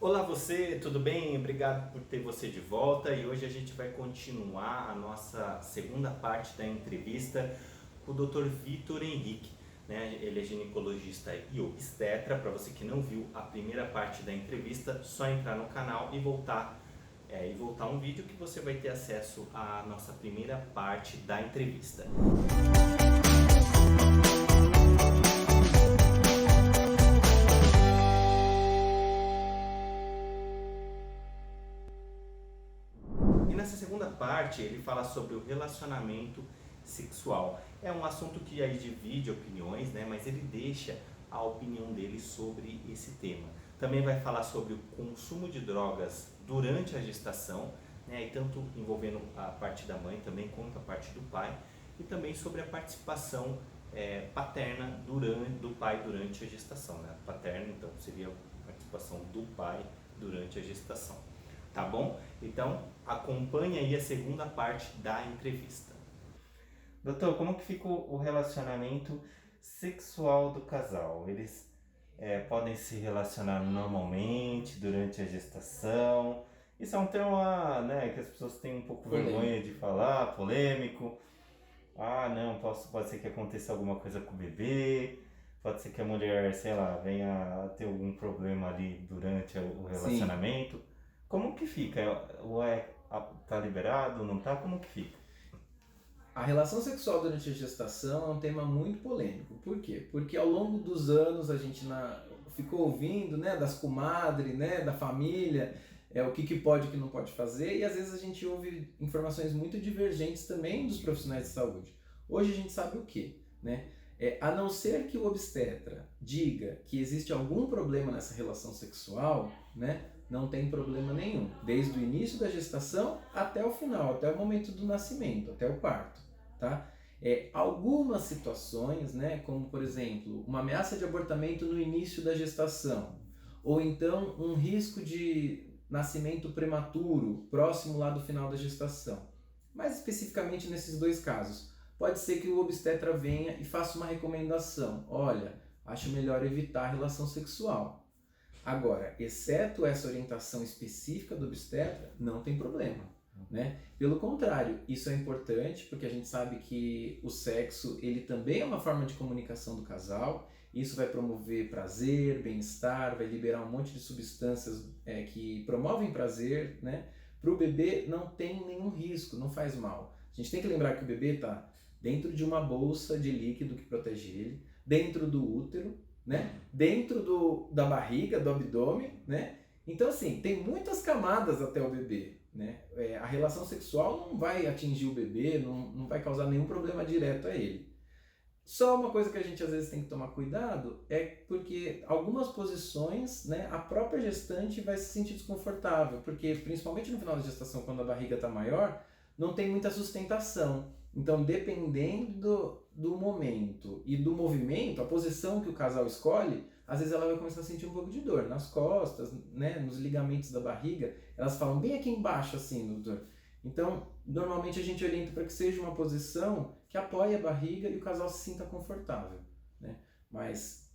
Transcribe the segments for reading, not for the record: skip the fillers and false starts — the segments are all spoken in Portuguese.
Olá você, tudo bem? Obrigado por ter você de volta e hoje a gente vai continuar a nossa segunda parte da entrevista com o Dr. Vitor Henrique, né? Ele é ginecologista e obstetra. Para você que não viu a primeira parte da entrevista, só entrar no canal e voltar um vídeo que você vai ter acesso à nossa primeira parte da entrevista. E nessa segunda parte ele fala sobre o relacionamento sexual. É um assunto que aí divide opiniões, né? Mas ele deixa a opinião dele sobre esse tema. Também vai falar sobre o consumo de drogas durante a gestação, né? E tanto envolvendo a parte da mãe também quanto a parte do pai. E também sobre a participação paterna do pai durante a gestação, né? Paterna, então, seria a participação do pai durante a gestação. Tá bom? Então, acompanhe aí a segunda parte da entrevista. Doutor, como que fica o relacionamento sexual do casal? Eles podem se relacionar normalmente durante a gestação? Isso é um tema, né, que as pessoas têm um pouco vergonha de falar, polêmico. Ah, não, pode ser que aconteça alguma coisa com o bebê, pode ser que a mulher, sei lá, venha a ter algum problema ali durante o Sim, relacionamento. Como que fica? Ou tá liberado, não tá? Como que fica? a relação sexual durante a gestação é um tema muito polêmico. Por quê? Porque ao longo dos anos a gente ficou ouvindo, né, das comadres, né, da família, o que pode e o que não pode fazer, e às vezes a gente ouve informações muito divergentes também dos profissionais de saúde. Hoje a gente sabe o quê, né? A não ser que o obstetra diga que existe algum problema nessa relação sexual, né, não tem problema nenhum, desde o início da gestação até o final, até o momento do nascimento, até o parto, tá? Algumas situações, né, como por exemplo, uma ameaça de abortamento no início da gestação, ou então um risco de nascimento prematuro, próximo lá do final da gestação. Mais especificamente nesses dois casos, pode ser que o obstetra venha e faça uma recomendação. Olha, acho melhor evitar a relação sexual. Agora, exceto essa orientação específica do obstetra, não tem problema, né? Pelo contrário, isso é importante porque a gente sabe que o sexo ele também é uma forma de comunicação do casal. Isso vai promover prazer, bem-estar, vai liberar um monte de substâncias que promovem prazer, né? Para o bebê não tem nenhum risco, não faz mal. A gente tem que lembrar que o bebê está dentro de uma bolsa de líquido que protege ele, dentro do útero, né? Dentro da barriga, do abdômen, né? Então, assim, tem muitas camadas até o bebê, né? A relação sexual não vai atingir o bebê, não vai causar nenhum problema direto a ele. Só uma coisa que a gente às vezes tem que tomar cuidado é porque algumas posições, né, a própria gestante vai se sentir desconfortável, porque principalmente no final da gestação, quando a barriga está maior, não tem muita sustentação. Então, dependendo do momento e do movimento, a posição que o casal escolhe, às vezes ela vai começar a sentir um pouco de dor nas costas, né, nos ligamentos da barriga. Elas falam bem aqui embaixo, assim, doutor. Então, normalmente a gente orienta para que seja uma posição que apoie a barriga e o casal se sinta confortável, né? Mas,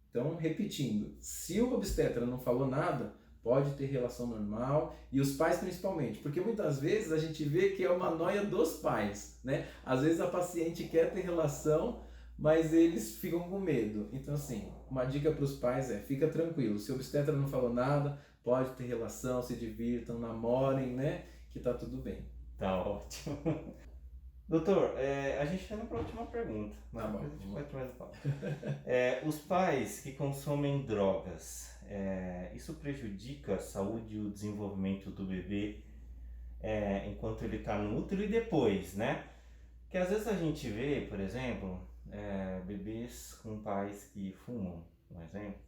então, repetindo, se o obstetra não falou nada, pode ter relação normal, e os pais principalmente, porque muitas vezes a gente vê que é uma noia dos pais, né? Às vezes a paciente quer ter relação, mas eles ficam com medo. Então, assim, uma dica para os pais fica tranquilo, se o obstetra não falou nada, pode ter relação, se divirtam, namorem, né? Que tá tudo bem. Tá ótimo. Doutor, a gente está indo para a última pergunta. Tá bom. Depois a gente pode mais falar. Os pais que consomem drogas, isso prejudica a saúde e o desenvolvimento do bebê enquanto ele está no útero e depois, né? Porque às vezes a gente vê, por exemplo, bebês com pais que fumam, por exemplo.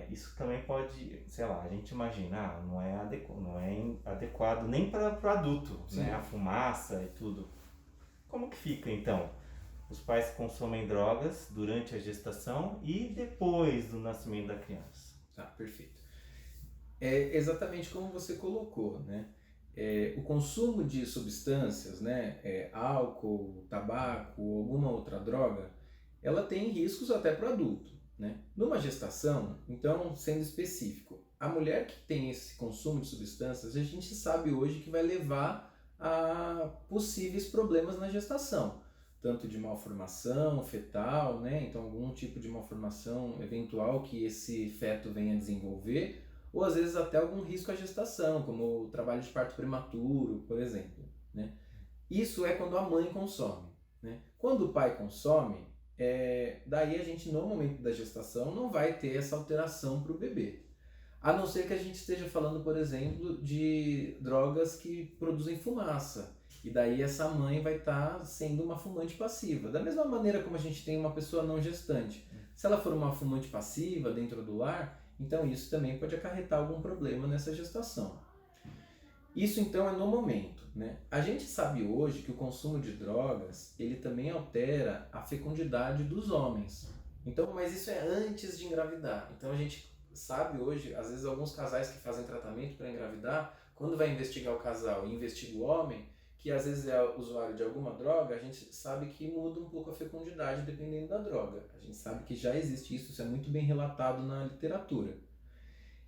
Isso também pode, sei lá, a gente imagina, não é adequado nem para o adulto, né? A fumaça e tudo. Como que fica então? Os pais consomem drogas durante a gestação e depois do nascimento da criança. Tá, perfeito. É exatamente como você colocou, né? O consumo de substâncias, né? Álcool, tabaco, alguma outra droga, ela tem riscos até para o adulto, né? Numa gestação, então, sendo específico, a mulher que tem esse consumo de substâncias, a gente sabe hoje que vai levar a possíveis problemas na gestação, tanto de malformação fetal, né? Então, algum tipo de malformação eventual que esse feto venha a desenvolver, ou às vezes até algum risco à gestação, como o trabalho de parto prematuro, por exemplo, né? Isso é quando a mãe consome, né? Quando o pai consome, daí a gente no momento da gestação não vai ter essa alteração para o bebê. A não ser que a gente esteja falando, por exemplo, de drogas que produzem fumaça. E daí essa mãe vai estar sendo uma fumante passiva. Da mesma maneira como a gente tem uma pessoa não gestante. Se ela for uma fumante passiva dentro do lar, então isso também pode acarretar algum problema nessa gestação. Isso então é no momento, né? A gente sabe hoje que o consumo de drogas, ele também altera a fecundidade dos homens. Então, mas isso é antes de engravidar. Então a gente sabe hoje, às vezes alguns casais que fazem tratamento para engravidar, quando vai investigar o casal e investiga o homem, que às vezes é usuário de alguma droga, a gente sabe que muda um pouco a fecundidade dependendo da droga. A gente sabe que já existe isso, isso é muito bem relatado na literatura.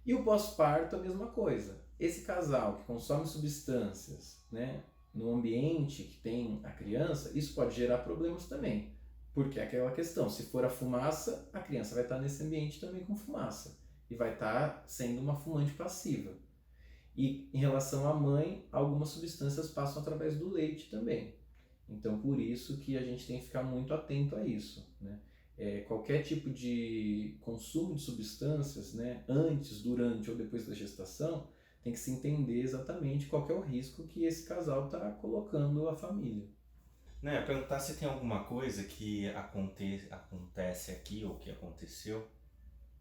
E o pós-parto a mesma coisa. Esse casal que consome substâncias, né, no ambiente que tem a criança, isso pode gerar problemas também. Porque é aquela questão, se for a fumaça, a criança vai estar nesse ambiente também com fumaça. E vai estar sendo uma fumante passiva. E em relação à mãe, algumas substâncias passam através do leite também. Então por isso que a gente tem que ficar muito atento a isso, né? Qualquer tipo de consumo de substâncias, né, antes, durante ou depois da gestação, tem que se entender exatamente qual que é o risco que esse casal está colocando a família. Não, eu ia perguntar se tem alguma coisa que acontece aqui ou que aconteceu,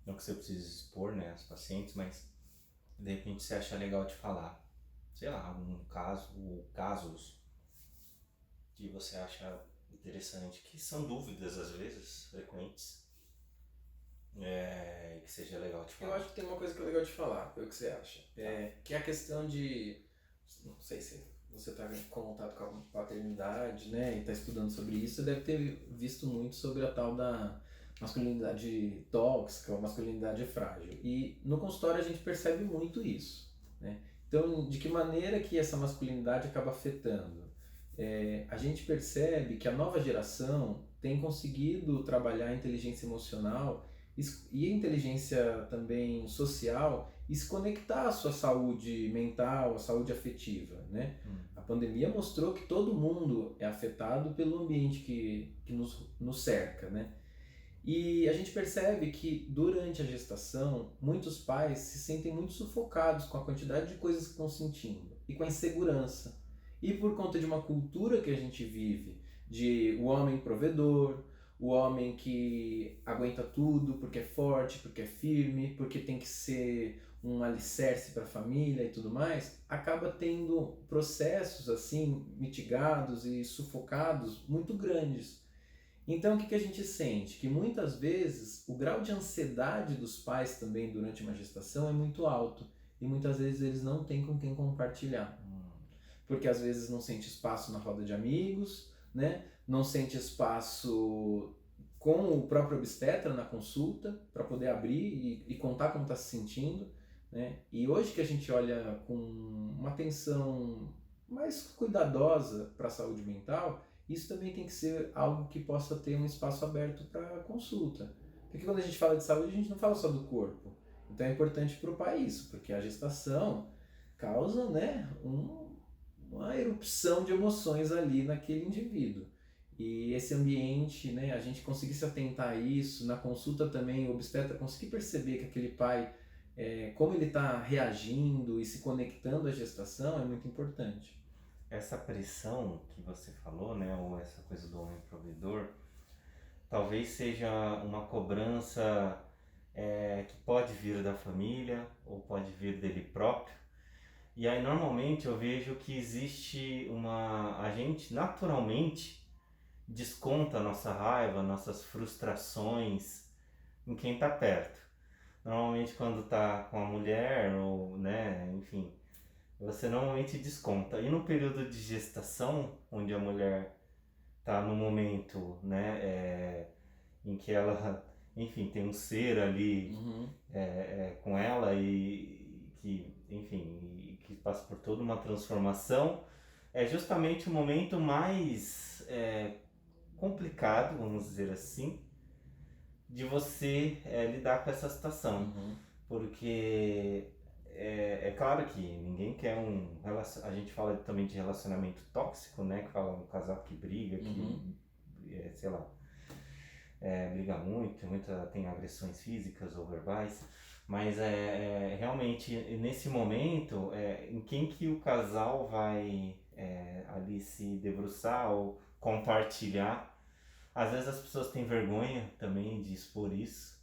não que você precise expor, né, as pacientes, mas de repente você acha legal de falar. Sei lá, algum caso ou casos que você acha interessante, que são dúvidas às vezes frequentes, que seja legal de Eu falar. acho que tem uma coisa que é legal de falar, é o que você acha, que é a questão de, não sei se você está em contato com a paternidade, né, e está estudando sobre isso, você deve ter visto muito sobre a tal da masculinidade tóxica ou masculinidade frágil. E no consultório a gente percebe muito isso, né? Então, de que maneira que essa masculinidade acaba afetando? A gente percebe que a nova geração tem conseguido trabalhar a inteligência emocional e a inteligência também social e se conectar à sua saúde mental, à saúde afetiva, né? A pandemia mostrou que todo mundo é afetado pelo ambiente que nos cerca, né? E a gente percebe que durante a gestação, muitos pais se sentem muito sufocados com a quantidade de coisas que estão sentindo e com a insegurança. E por conta de uma cultura que a gente vive, de o homem provedor, o homem que aguenta tudo porque é forte, porque é firme, porque tem que ser um alicerce para a família e tudo mais, acaba tendo processos assim mitigados e sufocados muito grandes. Então o que a gente sente? Que muitas vezes o grau de ansiedade dos pais também durante uma gestação é muito alto e muitas vezes eles não têm com quem compartilhar. Porque às vezes não sente espaço na roda de amigos, né? Não sente espaço com o próprio obstetra na consulta para poder abrir e contar como está se sentindo, né? E hoje que a gente olha com uma atenção mais cuidadosa para a saúde mental, isso também tem que ser algo que possa ter um espaço aberto para consulta. Porque quando a gente fala de saúde, a gente não fala só do corpo. Então é importante para o pai isso, porque a gestação causa, né, uma erupção de emoções ali naquele indivíduo. E esse ambiente, né, a gente conseguir se atentar a isso, na consulta também, o obstetra conseguir perceber que aquele pai, como ele está reagindo e se conectando à gestação é muito importante. Essa pressão que você falou, né, ou essa coisa do homem provedor, talvez seja uma cobrança que pode vir da família ou pode vir dele próprio. E aí normalmente eu vejo que existe a gente naturalmente desconta a nossa raiva, nossas frustrações em quem está perto. Normalmente quando está com a mulher ou, né, enfim, você normalmente desconta. E no período de gestação, onde a mulher está no momento, né, em que ela enfim, tem um ser ali Uhum. com ela e que, enfim, e que passa por toda uma transformação, é justamente o momento mais complicado, vamos dizer assim, de você lidar com essa situação. Uhum. Porque é claro que ninguém quer a gente fala também de relacionamento tóxico, né? Que fala um casal que briga, Uhum. que, sei lá, briga muito, tem agressões físicas ou verbais. Mas realmente, nesse momento, em quem que o casal vai ali se debruçar ou compartilhar. Às vezes as pessoas têm vergonha também de expor isso.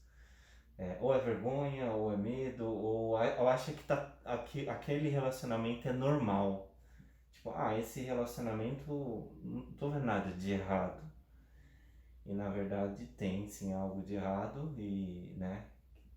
Ou é vergonha, ou é medo, ou acha que aquele relacionamento é normal. Tipo, esse relacionamento não tô vendo nada de errado. E na verdade tem sim algo de errado né?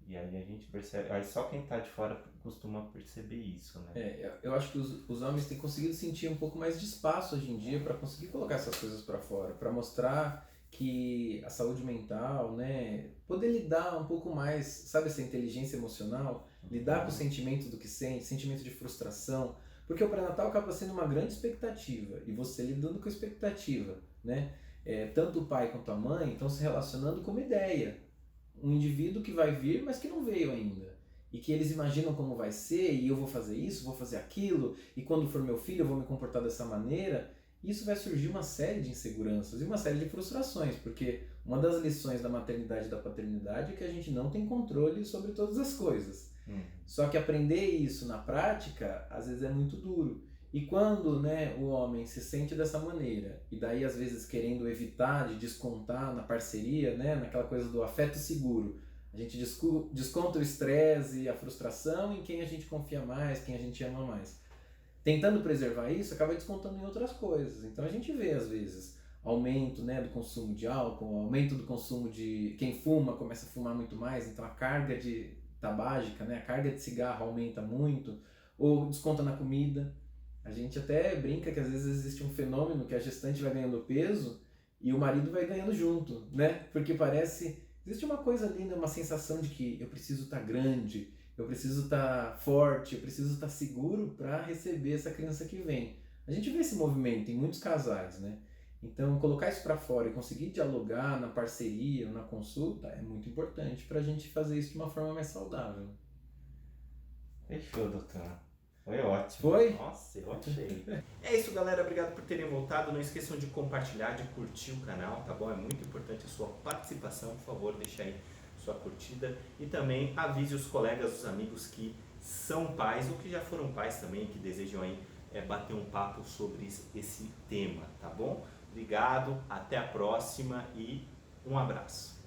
E aí a gente percebe, aí só quem tá de fora costuma perceber isso, né? Eu acho que os homens têm conseguido sentir um pouco mais de espaço hoje em dia para conseguir colocar essas coisas para fora, para mostrar que a saúde mental, né, poder lidar um pouco mais, sabe, essa inteligência emocional, lidar com os sentimentos do que sente, sentimento de frustração, porque o pré-natal acaba sendo uma grande expectativa e você lidando com a expectativa, né? Tanto o pai quanto a mãe estão se relacionando com uma ideia, um indivíduo que vai vir, mas que não veio ainda. E que eles imaginam como vai ser, e eu vou fazer isso, vou fazer aquilo, e quando for meu filho eu vou me comportar dessa maneira. Isso vai surgir uma série de inseguranças e uma série de frustrações, porque uma das lições da maternidade e da paternidade é que a gente não tem controle sobre todas as coisas. Só que aprender isso na prática, às vezes é muito duro. E quando, né, o homem se sente dessa maneira, e daí às vezes querendo evitar de descontar na parceria, né, naquela coisa do afeto seguro, a gente desconta o estresse e a frustração em quem a gente confia mais, quem a gente ama mais. Tentando preservar isso, acaba descontando em outras coisas. Então a gente vê às vezes aumento, né, do consumo de álcool, aumento do consumo de quem fuma começa a fumar muito mais, então a carga de tabágica, né, a carga de cigarro aumenta muito, ou desconta na comida. A gente até brinca que às vezes existe um fenômeno que a gestante vai ganhando peso e o marido vai ganhando junto, né? Porque parece, existe uma coisa ali, né? Uma sensação de que eu preciso estar grande, eu preciso estar forte, eu preciso estar seguro para receber essa criança que vem. A gente vê esse movimento em muitos casais, né? Então, colocar isso para fora e conseguir dialogar na parceria ou na consulta é muito importante para a gente fazer isso de uma forma mais saudável. Fechou, doutor. Foi ótimo. Foi? Nossa, eu achei. É isso, galera. Obrigado por terem voltado. Não esqueçam de compartilhar, de curtir o canal, tá bom? É muito importante a sua participação. Por favor, deixa aí sua curtida. E também avise os colegas, os amigos que são pais ou que já foram pais também, que desejam aí bater um papo sobre esse tema, tá bom? Obrigado, até a próxima e um abraço.